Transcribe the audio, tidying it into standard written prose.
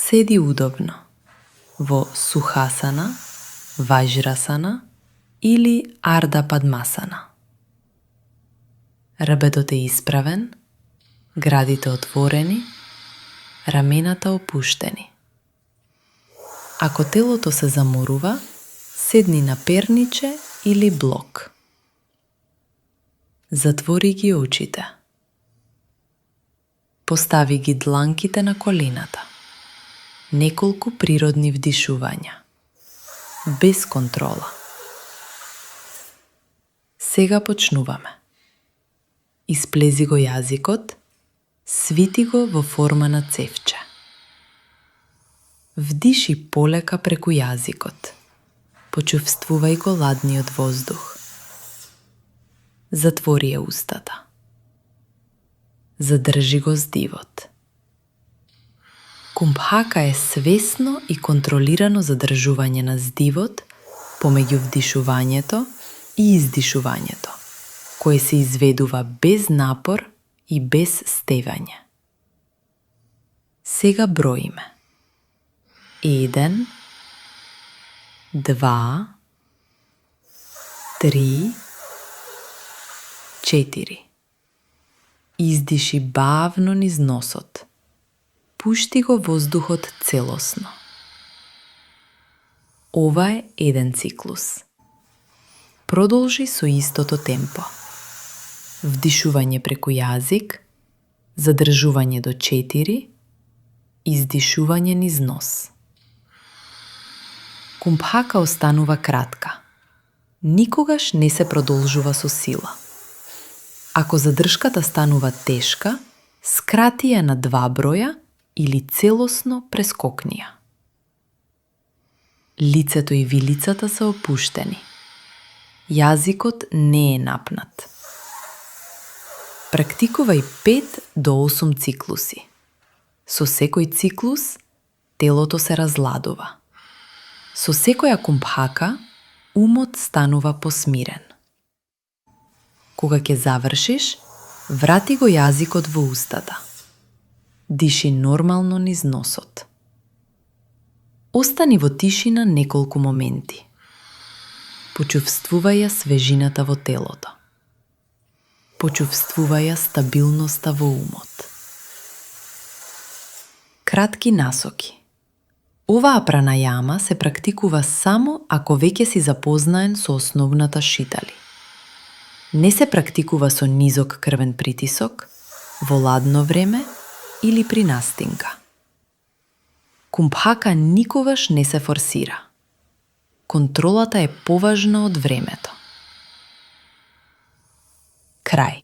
Седи удобно во Сухасана, Важрасана или Арда Падмасана. Рбетот е исправен, градите отворени, рамената опуштени. Ако телото се заморува, седни на перниче или блок. Затвори ги очите. Постави ги дланките на колената. Неколку природни вдишувања. Без контрола. Сега почнуваме. Исплези го јазикот, свити го во форма на цевче. Вдиши полека преку јазикот. Почувствувај го ладниот воздух. Затвори ја устата. Задржи го здивот. Кумбхака е свесно и контролирано задржување на здивот помеѓу вдишувањето и издишувањето, кое се изведува без напор и без стевање. Сега броиме. 1, 2, 3, 4. Издиши бавно низ носот. Пушти го воздухот целосно. Ова е еден циклус. Продолжи со истото темпо. Вдишување преку јазик, задржување до 4, издишување низ нос. Кумбхака останува кратка. Никогаш не се продолжува со сила. Ако задршката станува тешка, скрати ја на 2 броја или целосно прескокни ја. Лицето и вилицата се опуштени. Јазикот не е напнат. Практикувај 5 до 8 циклуси. Со секој циклус, телото се разладува. Со секоја кумбхака, умот станува посмирен. Кога ќе завршиш, врати го јазикот во устата. Диши нормално низ носот. Остани во тишина неколку моменти. Почувствувај ја свежината во телото. Почувствувај ја стабилноста во умот. Кратки насоки. Оваа пранајама се практикува само ако веќе си запознаен со основната шитали. Не се практикува со низок крвен притисок, во ладно време или при настинка. Кумбхака никогаш не се форсира. Контролата е поважна од времето. Крај.